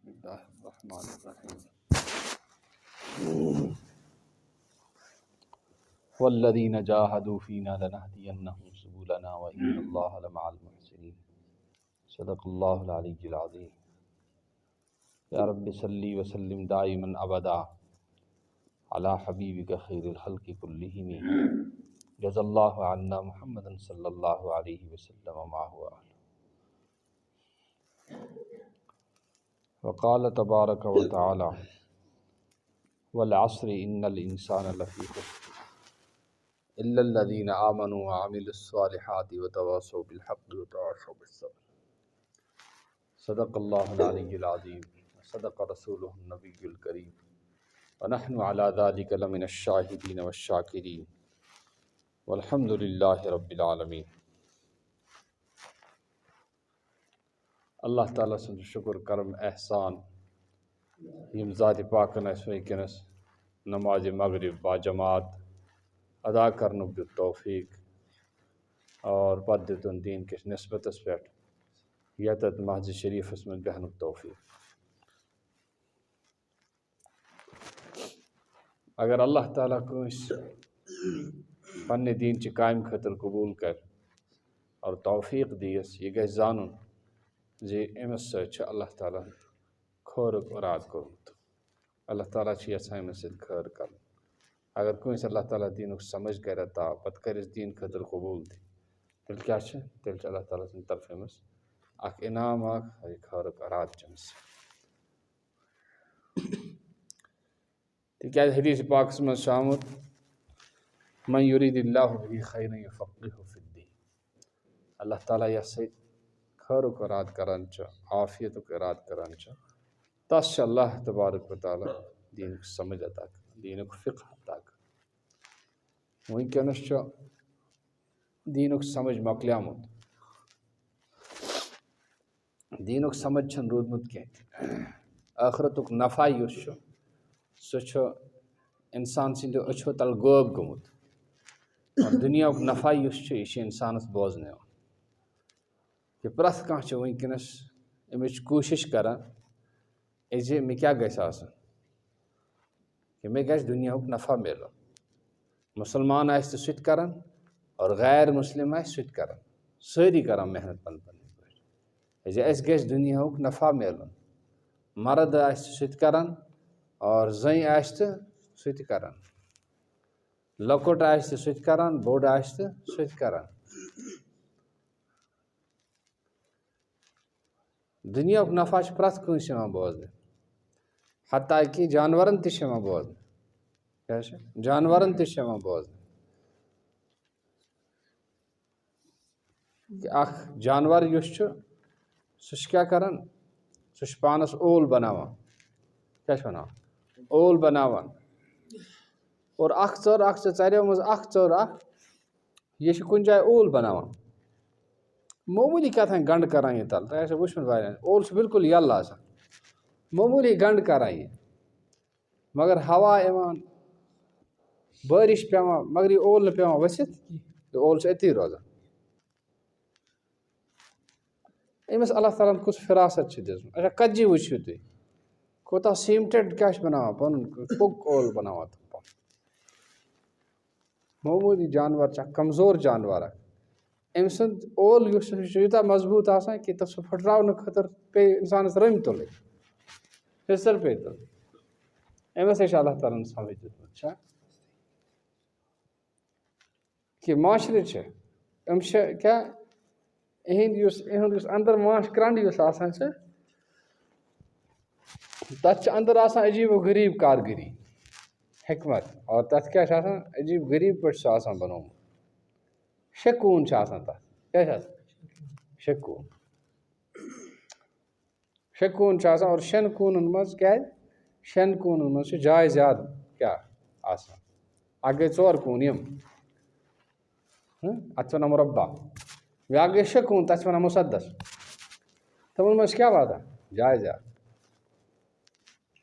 بسم اللہ الرحمن الرحیم والذین جاہدوا فینا لنہدینہم سبلنا وان اللہ لمع المحسنین صدق اللہ العلی العظیم۔ یا رب صلی وسلم دائما ابدا علی حبیبک خیر الخلق کلہم جزا اللہ عنا محمد صلی اللہ علیہ وسلم ما هو اہلہ۔ وقال تبارک و تعالی والعصر ان الانسان لفی خسر الا الذین آمنوا وعملوا الصالحات وتواصوا بالحق وتواصوا بالصبر۔ صدق اللہ العلی العظیم صدق رسولہ النبی الکریم ونحن علی ذلک لمن الشاہدین والشاکرین والحمد للہ رب العالمین۔ اللہ تعالیٰ سُنٛد شکر کرم احسان یم ذات پاکن اس وٕنکٮ۪نس نماز مغرب با جماعت ادا کرنُک دیُت توفیق اور پتہٕ دیُتن دین کِس نسبتس پٮ۪ٹھ یتت مسجد شریفس منٛز بیہنُک توفیق۔ اگر اللہ تعالیٰ کٲنٛسہِ پننہِ دیٖنچہِ کامہِ خٲطرٕ قبوٗل کر اور توفیق دِیَس، یہِ گژھِ زانُن زِ أمِس سۭتۍ چھُ اللہ تعالیٰ خٲرُک اِرادٕ کوٚرمُت۔ اللہ تعالیٰ چھُ یژھان أمِس سۭتۍ خٲر کرُن۔ اگر کٲنٛسہِ اللہ تعالیٰ دیٖنُک سمجھ کرِ عطا پتہٕ کرٮ۪س دیٖن خٲطرٕ قبوٗل تہِ، تیٚلہِ کیٛاہ چھُ؟ تیٚلہِ چھُ اللہ تعالیٰ سٕنٛدِ طرفہٕ أمِس اکھ انعام اکھ خٲرُک اِرادٕ چھُ أمِس۔ تِکیٛازِ حدیٖث پاکس منٛز چھُ آمُت من یُریٖد اللہ بِہ خیرًا یُفقِّہُ فِی الدیٖن۔ اللہ تعالیٰ یس سۭتۍ خٲرُک اِرادٕ کران چھُ، عافیتُک اِرادٕ کران چھُ، تس چھُ اللہ تبارک و تعالیٰ دیٖنُک سمجھ عطا کران، دیٖنُک فقہ عطا کران۔ وٕنکٮ۪نس چھُ دیٖنُک سمجھ مۄکلیومُت، دیٖنُک سمجھ چھُنہٕ روٗدمُت کینٛہہ تہِ۔ ٲخرتُک نفع یُس چھُ سُہ چھُ انسان سٕنٛدیو أچھو تل غٲب گوٚمُت، اور دُنیاہُک نفع یُس چھُ یہِ چھُ انسانس بوزنہٕ یِوان۔ کہِ پرٛٮ۪تھ کانٛہہ چھُ وٕنکٮ۪نس اَمِچ کوٗشش کران زِ مےٚ کیٛاہ گژھِ آسُن، کہِ مےٚ گژھِ دُنیاہُک نفع میلُن۔ مُسلمان آسہِ تہٕ سُہ تہِ کران اور غیر مُسلم آسہِ سُہ تہِ کران، سٲری کران محنت پنٕنۍ پنٕنۍ پٲٹھۍ زِ اَسہِ گژھِ دُنیاہُک نفع میلُن۔ مرد آسہِ تہٕ سُہ تہِ کران اور زٔنۍ آسہِ تہٕ سُہ تہِ کران، لۄکُٹ آسہِ تہٕ سُہ تہِ کران، بوٚڑ آسہِ تہٕ سُہ تہِ کران۔ دُنیاہُک نفع چھُ پرٛٮ۪تھ کٲنٛسہِ یِوان بوزنہٕ، حتیٰ کہِ جانورن تہِ چھُ یِوان بوزنہٕ۔ کیٛاہ چھُ؟ جانورن تہِ چھُ یِوان بوزنہٕ کہِ اکھ جانور یُس چھُ سُہ چھُ کیٛاہ کران؟ سُہ چھُ پانس اوٗل بناوان۔ کیٛاہ چھِ ونان؟ اوٗل بناوان، اور اکھ ژٔر اکھ چھِ ژریو منٛز اکھ ژٔر اکھ یہِ چھِ کُنہِ جایہِ اوٗل بناوان، معموٗلی کیٛاتھانۍ گنٛڈ کران یہِ تل۔ تۄہہِ آسیو وٕچھمُت واریاہن، اوٗل چھُ بالکُل یَلہٕ آسان، معموٗلی گنٛڈ کران یہِ، مگر ہوا یِوان، بٲرِش پیٚوان، مگر یہِ اوٗل نہٕ پیٚوان ؤسِتھ کینٛہہ، یہِ اوٗل چھُ أتی روزان۔ أمِس اللہ تعالیٰ ہن کُس فِراست چھِ دِژمٕژ۔ اچھا کتجہِ وٕچھِو تُہۍ، کوٗتاہ سیٖمٹِڈ کیٛاہ چھُ بناوان پنُن پوٚک اوٗل بناوان۔ معموٗلی جانور چھُ اکھ کمزور جانور اکھ، أمۍ سُنٛد اوٗل یُس چھُ سُہ چھُ یوٗتاہ مضبوٗط آسان کہِ سُہ پھٕٹراونہٕ خٲطرٕ پیٚیہِ انسانس رٔمۍ تُلٕنۍ، پھِسل پیٚیہِ تُلٕنۍ۔ أمِسے چھُ اللہ تعالیٰ ہن سمجھ دیُتمُت چھا کہِ ماشرٕ چھِ یِم چھِ کیٛاہ یِہُنٛد یُس انٛدر ماش کرٛنٛڈ یُس آسان چھِ تتھ چھِ انٛدر آسان عجیٖب و غریٖب کارگٔری حکمت، اور تتھ کیٛاہ چھُ آسان؟ عجیٖب غریٖب پٲٹھۍ چھُ سُہ آسان بنومُت۔ شکوٗن چھُ آسان تتھ۔ کیٛاہ چھُ آسان؟ شکوٗن۔ شکوٗن چھُ آسان، اور شٮ۪ن کوٗنن منٛز کیٛازِ؟ شٮ۪ن کوٗنن منٛز چھُ جاے زیادٕ کیٛاہ آسان۔ اکھ گٔے ژور کوٗن یِم، اتھ چھِ ونان مُربع، بیٛاکھ گٔے شےٚ کوٗن تتھ چھِ ونان مُسدس، تِمن منٛز چھِ کیٛاہ واتان؟ جاے زیادٕ۔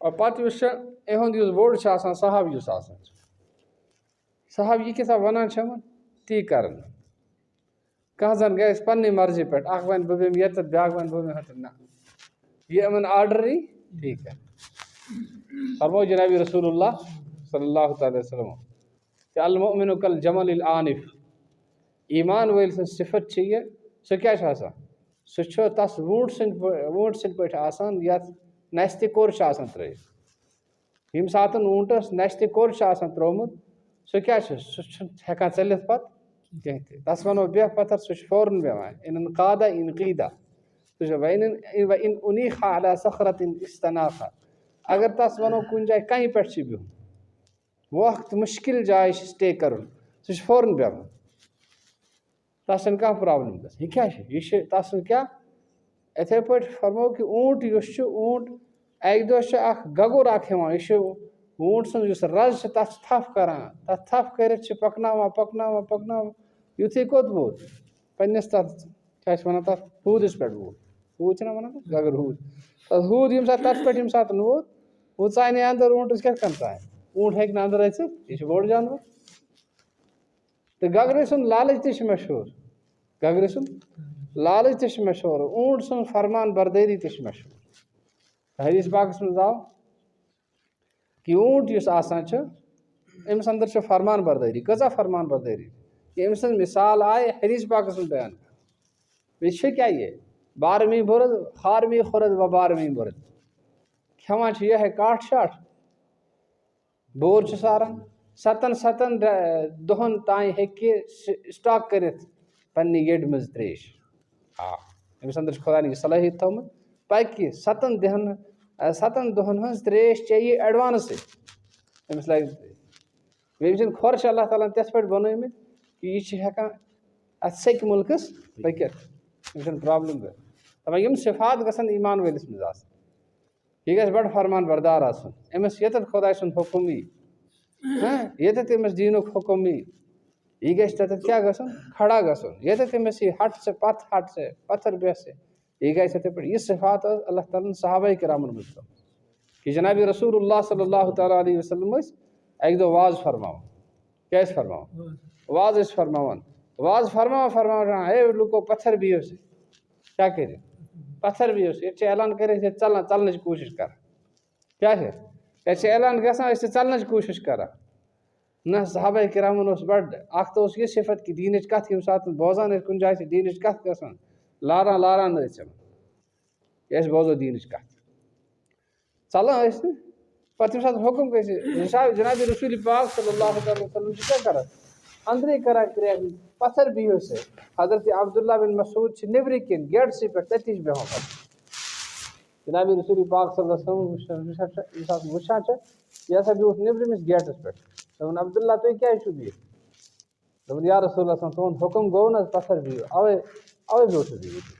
اور پتہٕ یُس چھُ یِہُنٛد یُس بوٚڑ چھُ آسان صاحب یُس آسان چھُ، صاحب یہِ کیٛاہ ونان چھِ یِمن تی کران۔ کانٛہہ زن گژھِ پننہِ مرضی پٮ۪ٹھ، اکھ ونہِ بہٕ بیٚہمہٕ ییٚتٮ۪تھ، بیٛاکھ ونہِ بہٕ بیٚہمہٕ ہُتٮ۪تھ، نہ، یہِ یِمن آرڈر یی ٹھیک ہے فرمو جناب رسول اللہ صلی اللہ تعالی وسلم کہ المؤمن کالجمل العنف ایمان وٲلۍ سٕنٛز صفت چھِ یہِ سُہ کیٛاہ چھُ آسان سُہ چھُ تَس ووٗنٛٹھ سٕنٛدۍ پٲٹھۍ آسان یَتھ نَسہِ تہِ کوٚر چھُ آسان ترٛٲیِتھ ییٚمہِ ساتہٕ ووٗنٛٹَس نَسہِ تہِ کوٚر چھُ آسان ترٛوومُت سُہ کیٛاہ چھُ سُہ چھُنہٕ ہٮ۪کان ژٔلِتھ پَتہٕ کینٛہہ تہِ تَس وَنو بیٚہہ پَتھر سُہ چھُ فوراً بیٚہوان اِنقادا اِنقیٖدا سُہ چھُ وَإِن أُنیٖخَ عَلَى صَخرَةٍ استناخا اگر تَس وَنو کُنہِ جایہِ کَنہِ پٮ۪ٹھ چھِ بِہُن وقت مُشکِل جایہِ چھِ سٹے کَرُن سُہ چھُ فوراً بیٚہوان تَس چھَنہٕ کانٛہہ پرٛابلِم گژھان یہِ کیٛاہ چھُ یہِ چھِ تَس کیٛاہ یِتھَے پٲٹھۍ فرمو کہِ اوٗنٛٹ یُس چھُ اوٗنٛٹ اَکہِ دۄہ چھُ اَکھ گگُر اَکھ یِوان یہِ چھُ ووٗنٛٹ سٕنٛز یُس رَز چھِ تَتھ چھِ تھپھ کَران تَتھ تھپھ کٔرِتھ چھِ پَکناوان یُتھُے کوٚت ووت پنٛنِس تَتھ کیٛاہ چھِ وَنان تَتھ ہوٗدِس پٮ۪ٹھ ووت ہوٗد چھِنہ وَنان گگُر ہوٗد تَتھ ہوٗد ییٚمہِ ساتہٕ تَتھ پٮ۪ٹھ ییٚمہِ ساتہٕ ووت وۄنۍ ژانہِ اَندَر اوٗنٛٹَس کِتھ کٔنۍ ژانہِ اوٗنٛٹ ہیٚکہِ نہٕ اَندَر أژِتھ یہِ چھُ بوٚڑ جانوَر تہٕ گگرٕ سُنٛد لالٕچ تہِ چھِ مشہوٗر گگرٕ سُنٛد لالٕچ تہِ چھِ مشہوٗر اوٗنٛٹ سٕنٛز فرمان بردٲری تہِ چھِ مشہوٗر حدیث پاکَس منٛز آو کہِ اوٗنٛٹ یُس آسان چھُ أمِس اَندَر چھِ فرمان بردٲری کۭژاہ فرمان بردٲری کہ أمۍ سٕنٛز مِثال آیہِ حدیث پاکَس منٛز بیان بیٚیہِ چھِ کیٛاہ یہِ بارمی بُرد خارمی خُرد و بارمی بُرد کھٮ۪وان چھِ یِہوٚے کاٹھ شاٹھ بور چھِ ساران 7 دۄہَن تانۍ ہیٚکہِ سٹاک کٔرِتھ پنٛنہِ یٔڈِ منٛز ترٛیش أمِس اَندَر چھِ خۄدا نہِ یہِ صلٲحیت تھٲومٕژ پَکہِ 7 دۄہَن ہٕنٛز ترٛیش چیٚیہِ اٮ۪ڈوانسٕے أمِس لَگہِ بیٚیہِ أمۍ سٕنٛدۍ کھۄر چھِ اللہ تعالیٰ ہَن تِتھ پٲٹھۍ بَنٲومٕتۍ کہِ یہِ چھِ ہٮ۪کان اَتھ سیٚکہِ مُلکَس پٔکِتھ أمِس چھَنہٕ پرٛابلِم گٔے دَپان یِم صفات گژھن ایمان وٲلِس منٛز آسٕنۍ یہِ گژھِ بَڑٕ فرمان بردار آسُن أمِس ییٚتٮ۪تھ خۄداے سُنٛد حُکُم یی ییٚتٮ۪تھ أمِس دیٖنُک حُکُم یی یہِ گژھِ تَتٮ۪تھ کیٛاہ گژھُن کھڑا گژھُن ییٚتٮ۪تھ أمِس یی ہٹ سے پَتھ ہٹ سے پَتھر بیٚہہ سے یہِ گژھِ یِتھَے پٲٹھۍ یہِ صفات ٲس اللہ تعالیٰ ہَن صحابہ کرامَن منٛز تھٲومٕژ کہِ جنابِ رسول اللہ صلی اللہ تعالیٰ علیہ وسلم ٲسۍ اَکہِ دۄہ واز فرماوان کیٛاہ ٲسۍ فرماوان واز ٲسۍ فرماوان ہے لُکو پَتھر بِہِو سا کیٛاہ کٔرِو پَتھر بِہِو سا ییٚتہِ چھِ اعلان کٔرِتھ ییٚتہِ ژَلنٕچ کوٗشِش کَران کیٛاہ چھِ ییٚتہِ چھِ اعلان گژھان أسۍ چھِ ژَلنٕچ کوٗشِش کَران نہ صحابہ کرامَن اوس بَڑٕ اَکھ تہٕ اوس یہِ صفت کہِ دیٖنٕچ کَتھ ییٚمہِ ساتہٕ بوزان ٲسۍ کُنہِ جایہِ چھِ دیٖنٕچ کَتھ گژھان لاران ٲسۍ یِم کہِ أسۍ بوزو دیٖنٕچ کَتھ ژَلان ٲسۍ نہٕ پَتہٕ ییٚمہِ ساتہٕ حُکُم گژھِ جنابِ رسول پاک صلی اللہ علیہ وسلم چھِ کیٛاہ کَران أنٛدرٕے کَران کرٛیک پَتھر بِہِو سا حضرت عبداللہ بِن مسعوٗد چھِ نیٚبرٕ کِنۍ گیٹسٕے پٮ۪ٹھ تٔتی چھِ بیٚہوان پَتہٕ جنابِ رسول پاک صلی اللہ علیہ وسلم ییٚمہِ ساتہٕ وٕچھان چھِ یہِ ہسا بیوٗٹھ نیٚبرِمِس گیٹَس پٮ۪ٹھ دوٚپُن عبداللہ تُہۍ کیٛازِ چھُو بِہِتھ دوٚپُن یا رسول اللہ تُہُنٛد حُکُم گوٚو نہٕ حظ پَتھر بِہِو اَوَے بیوٗٹھُس بہٕ ییٚتہِ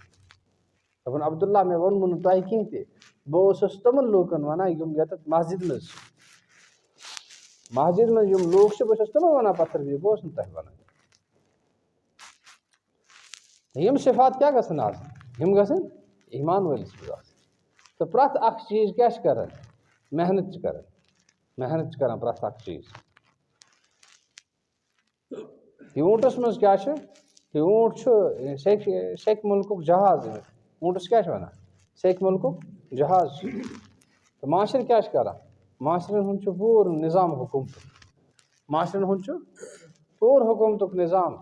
دوٚپُن عبداللہ مےٚ ووٚنمو نہٕ تۄہہِ کینٛہہ تہِ بہٕ اوسُس تِمَن لوٗکَن وَنان یِم ییٚتٮ۪تھ مسجِد منٛز یِم لوٗکھ چھِ بہٕ چھُس تِمَن وَنان پَتھر بِہِو بہٕ اوسُس نہٕ تۄہہِ وَنان یِم صفات کیٛاہ گژھن آسٕنۍ یِم گژھن ایمان وٲلِس منٛز آسٕنۍ تہٕ پرٛٮ۪تھ اَکھ چیٖز کیٛاہ چھِ کَران محنت چھِ کَران پرٛٮ۪تھ اَکھ چیٖز یہِ اوٗنٛٹَس منٛز کیٛاہ چھُ یہِ اوٗنٛٹ چھُ سیٚکہِ مُلکُک جہاز اوٗنٛٹَس کیٛاہ چھِ وَنان سیٚکہِ مُلکُک جہاز چھُ تہٕ معاشرٕ کیٛاہ چھِ کَران معاشرَن ہُنٛد چھُ پوٗرٕ نِظام حکوٗمتُک نِظام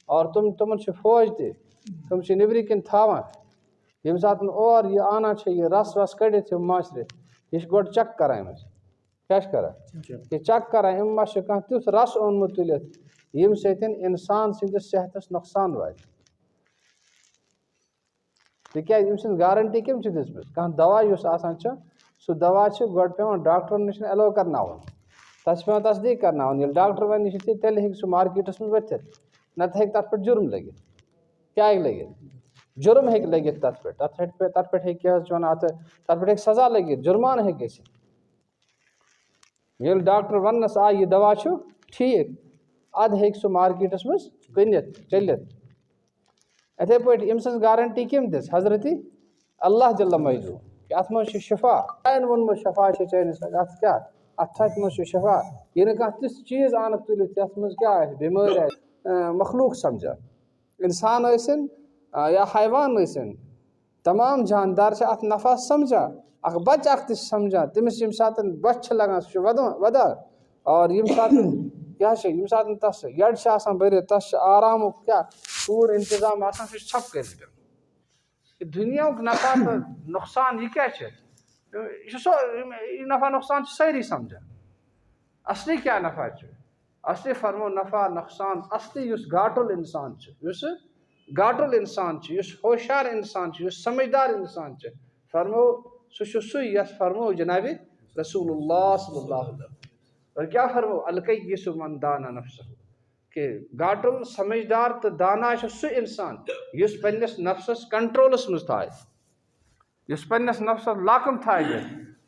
اور تِمَن چھُ فوج تہِ تِم چھِ نیٚبرٕ کِنۍ تھاوان ییٚمہِ ساتہٕ اور یہِ اَنان چھِ یہِ رَس وَس کٔڑِتھ یِم معاشرٕ یہِ چھِ گۄڈٕ چَک کَران أمِس کیٛاہ چھِ کَران یہِ چَک کَران أمۍ ما چھِ کانٛہہ تیُتھ رَس اوٚنمُت تُلِتھ ییٚمہِ سۭتۍ اِنسان سٕنٛدِس صحتَس نۄقصان واتہِ تِکیٛازِ أمۍ سٕنٛز گارَنٹی کٔمۍ چھِ دِژمٕژ کانٛہہ دَوا یُس آسان چھُ سُہ دَوا چھِ گۄڈٕ پٮ۪وان ڈاکٹرَن نِش ایلو کَرناوُن تَتھ چھِ پٮ۪وان تصدیٖق کَرناوُن ییٚلہِ ڈاکٹر وَنہِ یہِ چھِ تیٚلہِ ہیٚکہِ سُہ مارکیٹَس منٛز ؤتھِتھ نَتہٕ ہیٚکہِ تَتھ پٮ۪ٹھ جُرم لٔگِتھ کیٛاہ ہیٚکہِ لٔگِتھ جُرم ہیٚکہِ لٔگِتھ تَتھ پٮ۪ٹھ ہیٚکہِ کیٛاہ حظ چھِ وَنان تَتھ پٮ۪ٹھ ہیٚکہِ سزا لٔگِتھ جُرمانہٕ ہیٚکہِ گٔژھِتھ ییٚلہِ ڈاکٹر وَننَس آ یہِ دَوا چھُ ٹھیٖک اَدٕ ہیٚکہِ سُہ مارکیٹَس منٛز کٕنِتھ چٔلِتھ یِتھَے پٲٹھۍ أمۍ سٕنٛز گارَنٹی کٔمۍ دِژ حضرتِ اللہ جل مجدوٗ کہِ اَتھ منٛز چھُ شفا خۄدایَن ووٚنمُت شفا چھِ چٲنِس اَتھ کیٛاہ اَتھ تھَکہِ منٛز چھُ شفا یہِ نہٕ کانٛہہ تِژھ چیٖز آنکھ تُلِتھ یَتھ منٛز کیٛاہ آسہِ بٮ۪مٲرۍ آسہِ مخلوٗق سَمجھان اِنسان ٲسِن یا حیوان ٲسِن تمام جاندار چھِ اَتھ نفع سَمجھان اخ بچہ اخ تہ سمجھان تمس یم ساتن بچ لگان سہ ودان اور یم ساتن کیا یم ساتن تس یڈ آسان بھرت تس آرام کیا پور انتظام آسان سہ چھپ کر دنیا نفع تو نقصان یہ کیا یہ نفع نقصان ساری سمجھان اصلی کیا نفع اصلی فرمو نفع نقصان اصلی اس گاٹل انسان اس گاٹل انسان اس ہوشیار انسان اس سمجھدار انسان فرمو سہ یس فرمو جناب رسول اللہ صلی اللہ علیہ وسلم اور کیا فرمو الکیس من دانا نفسہ کہ گاٹل سمجھدار تو دانا سہ انسان اس پنس نفسس کنٹرولس مز تھائے اس پنس نفسس لاکم تھائے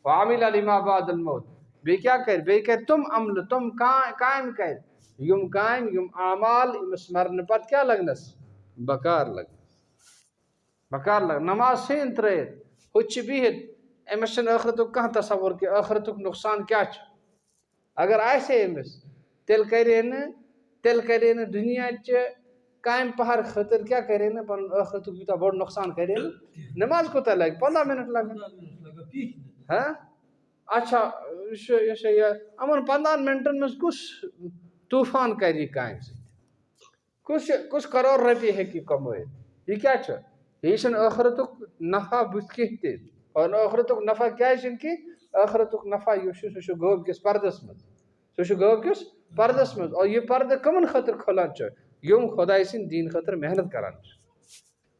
وعمل لما بعد الموت بی کیا کر تم عمل تم کام کر یم کام یم اعمال امس مرن پت کیا لگنس بکار لگ نماز سین ترت ہوچ بہت امس ٲخرت کھانا تصور کہ ٲخرت نقصان کیا اگر آسے امس تیل کرے نا دنیا چہ کام پہر خاطر کیا کرے نا پن ٲخرت یوتہ بوڑ نقصان کرے نا نماز کوتہ لگ 15 منٹ لگن ہاں اچھا امن 15 منٹن مز کس طوفان کر یہ کام کس کروڑ رۄپیہِ ہیٚکہِ کمٲیِتھ یہ کیا یہ ٲخرت نفع بُتھ کینٛہہ تہِ اور ٲخرت نفع کیازِ کہ ٲخرت نفع یہ سہ غٲب کس پردس مز غٲب کس پردس مز اور یہ پردٕ کمن خاطر کھولان یم خداے سٕنٛدِ دین خاطر محنت کران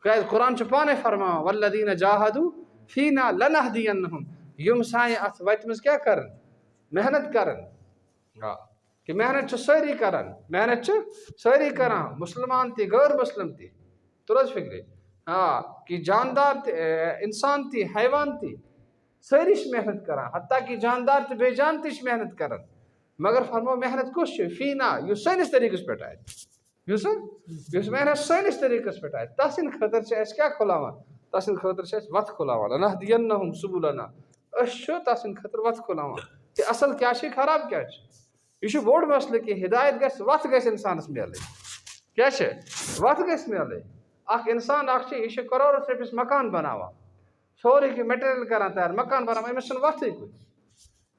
کیازِ قرآن پانے فرماوان والذین جاہدوا فینا لنہدینہم یم سانہِ اتھ وتہِ مز کیا کرن محنت کرن کہ محنت ساری کران مسلمان تہ غیر مسلم تہ ترس فکر کہ جاندار انسان تہ حیوان تہ ساری محنت کران حتیٰ کہ جاندار تہ بے جان تہ محنت کران مگر فرمو محنت کس فینا یہ سٲنِس طریقس پہ آئے یس محنت سٲنِس طریقس پہ آئے تس خاطر اس کیا کھلاوان تس خاطر اس وت کھلاوان لنہدینہم سبلنا تس خاطر وت کھلاوان کہ اصل کیا خراب کیا یہ بوڑ مسئلہ کہ ہدایت گھس وت گھس انسانس ملے کیا وت گھس ملے اخ انسان اخ یہ کروڑس رۄپیس مکان بناوان سورے کہ میٹیریل کران تیار مکان بناوان امس وتھے کچھ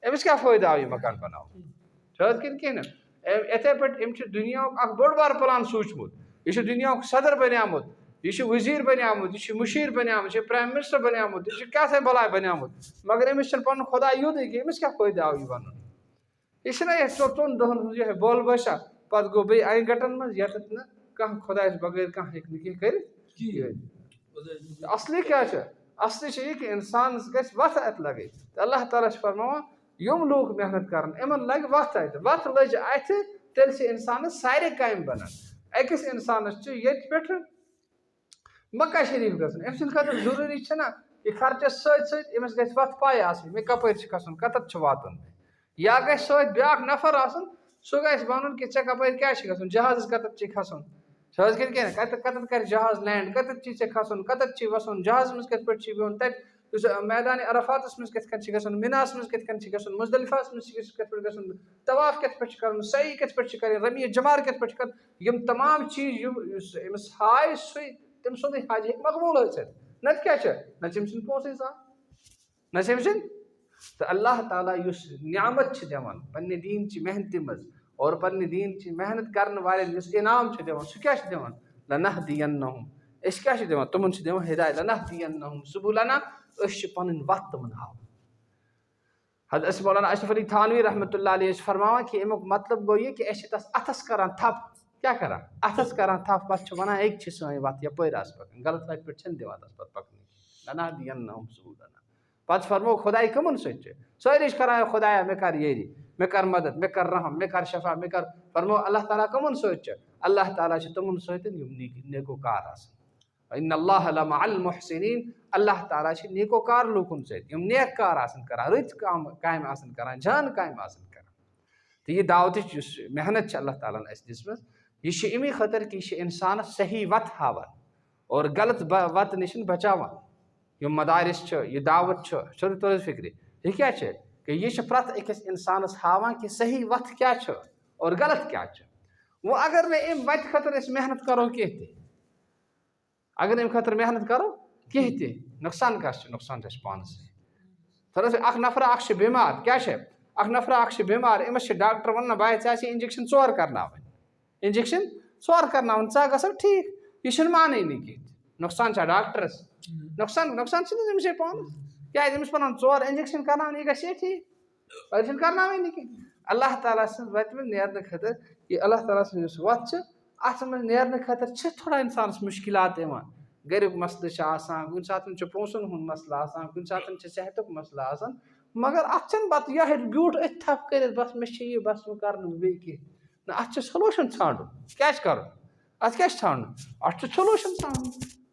امس کیا فائدہ آو یہ مکان بناو کن کہہ اتھے پہ دنیا اخ بوڑ بار پلان سوچمت یہ دنیا صدر بنیامت یہ وزیر بنیامت یہ مشیر بنیامت یہ پرائم منسٹر بنیامت یہ کیا سا بلائے بنیامت مگر امس پن خدا یوت کہ امس کیا فائدہ آو یہ ون یہ ژۄن دۄہن ہٕنٛز بول باشا پتہٕ گوٚو بیٚیہِ اَنہِ گَٹن منٛز ییٚتٮ۪تھ نہٕ کانٛہہ خۄدایَس بغٲر کانٛہہ ہیٚکہِ نہٕ کینٛہہ کٔرِتھ اصلی کیٛاہ چھُ اصلی چھُ یہِ کہِ اِنسانَس گژھِ وَتھ اَتھِ لگٕنۍ تہٕ اللہ تعالیٰ چھُ فرماوان یِم لوٗکھ محنت کَران یِمن لگہِ وَتھ اَتھِ وَتھ لٔج اَتھِ تیٚلہِ چھِ اِنسانَس سارے کامہِ بَنان أکِس اِنسانَس چھُ ییٚتہِ پٮ۪ٹھٕ مکہ شریٖف گژھُن أمۍ سٕنٛدِ خٲطرٕ ضروٗری چھُنہ یہِ خرچس سۭتۍ سۭتۍ أمِس گژھِ وَتھ پاے آسٕنۍ مےٚ کَپٲرۍ چھُ کھسُن کَتَتھ چھُ واتُن یا گژھِ سۭتۍ بیٛاکھ نفر آسُن سُہ گژھِ وَنُن کہ ژےٚ کَپٲرۍ کیٛاہ چھُ گژھُن جہازَس کَتَتھ چھُے کھسُن حظ کَتَتھ کَرِ جہاز لینڈ کَتَتھ چھُے ژےٚ کھسُن کَتَتھ چھُے وَسُن جہازَس منٛز کِتھ پٲٹھۍ چھُے بِہُن تَتہِ یُس میدانِ عرفاتَس منٛز کِتھ کٔنۍ چھُ گژھُن مِناہَس منٛز کِتھ کٔنۍ چھُ گژھُن مُزدلفاہَس منٛز چھُ کِتھ پٲٹھۍ گژھُن طواف کِتھ پٲٹھۍ چھُ کَرُن صحیح کِتھ پٲٹھۍ چھُ کَرٕنۍ رمی جمار کِتھ پٲٹھۍ چھُ کَرُن یِم تمام چیٖز یُس أمِس ہاے سُے تٔمۍ سُنٛدُے حج ہیٚکہِ مقبوٗل ٲسِتھ نَتہٕ کیٛاہ چھُ نہ چھِ أمۍ سٕنٛدۍ پونٛسٕے زانٛہہ نہ چھِ أمۍ سٕنٛدۍ تہٕ اللہ تعالیٰ یُس نعمت چھِ دِوان پنٛنہِ دیٖنچہِ محنتہِ منٛز اور پنٛنہِ دیٖنچہِ محنت کرن والٮ۪ن یُس انعام چھُ دِوان سُہ کیٛاہ چھُ دِوان لنہدینہم أسۍ کیٛاہ چھِ دِوان تِمن چھِ دِوان ہدایت لنہدینہم سبلنا أسۍ چھِ پنٕنۍ وَتھ تِمن ہاوان حضرت مولانا اشرف علی تھانوی رحمۃ اللہ علیہ چھِ فرماوان کہ امیُک مطلب گوٚو یہِ کہ أسۍ چھِ تس اتھس کران تھپھ کیٛاہ کران اتھس کران تھپھ پتہٕ چھِ ونان أکۍ چھِ سٲنۍ وَتھ یپٲرۍ آسہِ پکٕنۍ غلط وتہِ پٮ۪ٹھ چھِنہٕ دِوان تس پتہٕ پکنٕے لنہدینہم سبلنا پتہٕ فرمو خۄداے کٕمن سۭتۍ چھِ سٲری چھِ کران خۄدایا مےٚ کر یٲری مےٚ کر مدد مےٚ کر رحم مےٚ کر شفا مےٚ کر فرمو اللہ تعالیٰ کٕمن سۭتۍ چھِ اللہ تعالیٰ چھِ تِمن سۭتۍ یِم نیکوکار آسان ان اللہ لمع المحسنین اللہ تعالیٰ چھِ نیکوکار لوٗکن سۭتۍ یِم نیک کار آسان کران رٕتۍ کامہِ آسان کران جان کامہِ آسان کران تہٕ یہِ دعوتٕچ یُس محنت چھِ اللہ تعالیٰ ہن اَسہِ دِژمٕژ یہِ چھِ امی خٲطرٕ کہِ یہِ چھِ اِنسانس صحیح وَتھ ہاوان اور غلط وَتہٕ نِش بچاوان یِم مدارس چھِ یہِ دعوت چھُ چھُنہٕ تُہٕنٛز فِکرِ یہِ کیٛاہ چھِ کہ یہِ چھِ پرٛٮ۪تھ أکِس اِنسانس ہاوان کہ صحیح وَتھ کیٛاہ چھُ اور غلط کیٛاہ چھُ وۄنۍ اگر نہٕ اَمہِ وَتہِ خٲطرٕ أسۍ محنت کرو کینٛہہ تہِ اگر اَمہِ خٲطرٕ محنت کرو کینٛہہ تہِ نۄقصان کَس چھُ نۄقصان چھُ اَسہِ پانَسٕے فرض اخ نفر اخ بیمار کیا اخ نفر اخ بیمار امس ڈاکٹر ون بھائی ژےٚ انجیکشن 4 کرناوٕنۍ انجیکشن 4 کرناوٕنۍ ژٕ گژھکھ ٹھیٖک یہ چھُنہٕ مانٲنی کینٛہہ نۄقصان چھا ڈاکٹرس نۄقصان چھُنہٕ أمسٕے پانس کیازِ أمِس پنُن 4 انجیکشن کرناوٕنۍ یہِ گژھِ ٹھیٖک پتہٕ چھُنہٕ کرناوٕنی کینٛہہ اللہ تعالیٰ سٕنٛز وتہِ منٛز نیرنہٕ خٲطرٕ یہِ اللہ تعالیٰ سٕنٛز یُس وَتھ چھِ اتھ منٛز نیرنہٕ خٲطرٕ چھِ تھوڑا انسانس مُشکلات یِوان گریُک مسلہٕ چھُ آسان کُنہِ ساتہٕ چھُ پونٛسن ہُنٛد مسلہٕ آسان کُنہِ ساتہٕ چھُ صحتُک مسلہٕ آسان مگر اتھ چھنہٕ پتہٕ یِہوے بیوٗٹھ أتھۍ تھپھ کٔرِتھ بس مےٚ چھِ یہِ بس وۄنۍ کرنہٕ بہٕ بیٚیہِ کینٛہہ نہ اتھ چھُ سولوٗشن ژھانڈُن کیاہ چھُ کرُن اتھ کیاہ چھُ ژھانڈُن اتھ چھُ سولوٗشن ژھانڈُن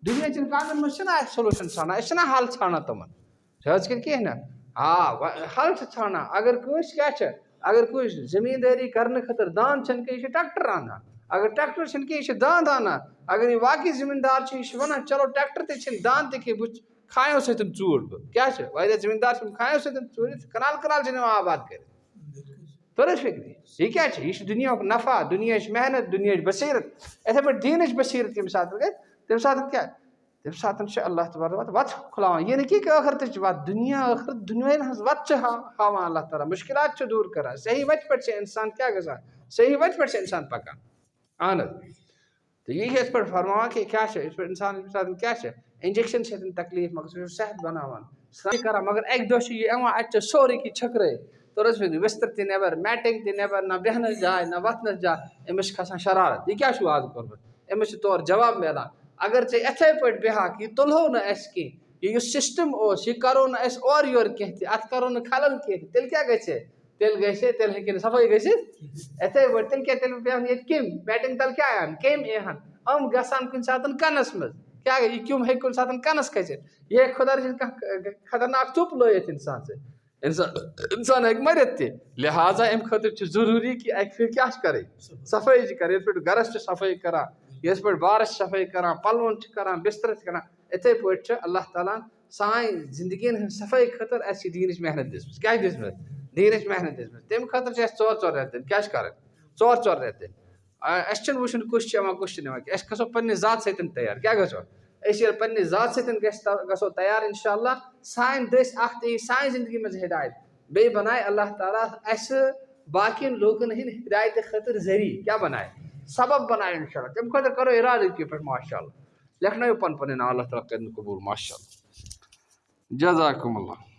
دُنیاہچٮ۪ن کامٮ۪ن منٛز چھِنہ اسہِ سولوٗشن ژھانڈان أسۍ چھِنہ حل ژھانڈان تِمن حظ کِنہٕ کینٛہہ نہ حل چھِ ژھانڈان اگر کٲنٛسہِ کیاہ چھِ اگر کٲنٛسہِ زٔمیٖندٲری کرنہٕ خٲطرٕ داند چھنہٕ کینٛہہ یہِ چھُ ٹریکٹر انان اگر ٹریکٹر چھُنہٕ کینٛہہ یہِ چھُ داند انان اگر یہِ واقعی زٔمیٖندار چھُ یہِ چھُ ونان چلو ٹریکٹر تہِ چھِنہٕ داند تہِ کینٛہہ بہٕ کھایو سۭتۍ ژوٗر بہٕ کیاہ چھِ واریاہ زٔمیٖندار چھِ کھایو سۭتۍ ژوٗرِ کنال چھِ نِوان آباد کٔرِتھ تۄرِ فِکرِ یہِ کیاہ چھِ یہِ چھُ دُنیاہُک نفع دُنیاہٕچ محنت دُنیاہٕچ بصیرت یِتھٕے پٲٹھۍ دیٖنٕچ بصیرت ییٚمہِ ساتہٕ گژھِ تمہِ ساتہٕ کیاہ تمہِ ساتہٕ چھُ اللہ تبارک وتھ کھُلاوان یہِ نہٕ کینٛہہ کہ ٲخرتٕچ وتھ دُنیا ٲخرت دُنیاہن ہٕنٛز وتھ چھِ ہاوان اللہ تعالیٰ مُشکلات چھِ دوٗر کران صحیح وتہِ پٮ۪ٹھ چھِ انسان کیاہ گژھان صحیح وتہِ پٮ۪ٹھ چھِ انسان پکان اہن حظ تہٕ یہِ چھِ یِتھ پٲٹھۍ فرماوان کہِ کیاہ چھِ یِتھ پٲٹھۍ انسان ییٚمہِ ساتہٕ کیاہ چھِ انجیکشن سۭتۍ تکلیٖف مگر سُہ چھُ صحت بناوان کران مگر اکہِ دۄہ چھُ یہِ یِوان اَتہِ چھِ سورُے کینٛہہ چھٔکرٲیِتھ توٚر حظ فِکرِ بِستر تہِ نٮ۪بر میٹنگ تہِ نٮ۪بر نہ بیٚہنس جاے نہ وۄتھنس جاے أمِس چھِ کھسان شرارت یہِ کیاہ چھُو آز کوٚرمُت أمِس چھُ تورٕ جواب میلان اگر ژٕ یِتھٕے پٲٹھۍ بیٚہکھ یہِ تُلہو نہٕ اَسہِ کینٛہہ یہِ یُس سسٹم اوس یہِ کرو نہٕ أسۍ اورٕ یورٕ کینٛہہ تہِ اتھ کرو نہٕ خلل کینٛہہ تیٚلہِ کیاہ گژھِ تیٚلہِ ہیٚکہِ نہٕ صفٲیی گٔژھِتھ یِتھٕے پٲٹھۍ تیٚلہِ کیاہ تیٚلہِ بیٚہن ییٚتہِ کیٚمۍ میٹنگ تل کیاہ یِن کیٚمۍ یِہن یِم گژھان کُنہِ ساتہٕ کنس منٛز کیاہ یہِ کیوٚم ہیٚکہِ کُنہِ ساتہٕ کنس کھٔسِتھ یہِ ہیٚکہِ خۄدا رٔچھِنۍ کانٛہہ خطرناک ژوٚپ لٲیِتھ انسان سۭتۍ انسان ہیٚکہِ مٔرِتھ تہِ لہٰذا امہِ خٲطرٕ چھُ ضروٗری کہِ اکہِ پھِرِ کیاہ چھِ کرٕنۍ صفٲیی چھِ کرٕنۍ یِتھ پٲٹھۍ گرس چھِ صفٲیی کران یِتھ پٲٹھۍ بارس چھِ صفٲیی کران پلون چھِ کران بسترس چھِ کران یِتھٕے پٲٹھۍ چھِ اللہ تعالیٰ ہن سانہِ زندگین ہٕنٛز صفٲیی خٲطرٕ اَسہِ یہِ دیٖنٕچ محنت دِژمٕژ کیاہ چھِ دِژمٕژ دیٖنٕچ محنت دِژمٕژ تمہِ خٲطرٕ چھِ اَسہِ 4 رٮ۪تھ دِنۍ کیاہ چھِ کرٕنۍ 4 رٮ۪تھ دِنۍ اَسہِ چھُنہٕ وٕچھُن کُس چھُ یِوان کُس چھُنہٕ یِوان کینٛہہ أسۍ گژھو پننہِ ذات سۭتۍ تیار کیاہ گژھو أسۍ ییٚلہِ پننہِ ذات سۭتۍ گژھو تیار انشاء اللہ سانہِ دٔسۍ اکھ تہِ یی سانہِ زندگی منٛز ہدایت بیٚیہِ بنایہِ اللہ تعالیٰ اَسہِ باقین لوٗکن ہٕنٛدۍ ہدایتہٕ خٲطرٕ ذٔریعہٕ کیاہ بنایہِ سبب بنایہِ انشاء اللہ تمہِ خٲطرٕ کرو ارادٕ کہِ پٮ۪ٹھ ماشاء اللہ لیکھنٲیِو پنُن ناو اللہ تعالیٰ کرِ قبوٗل ماشاء اللہ جزاکُم اللہ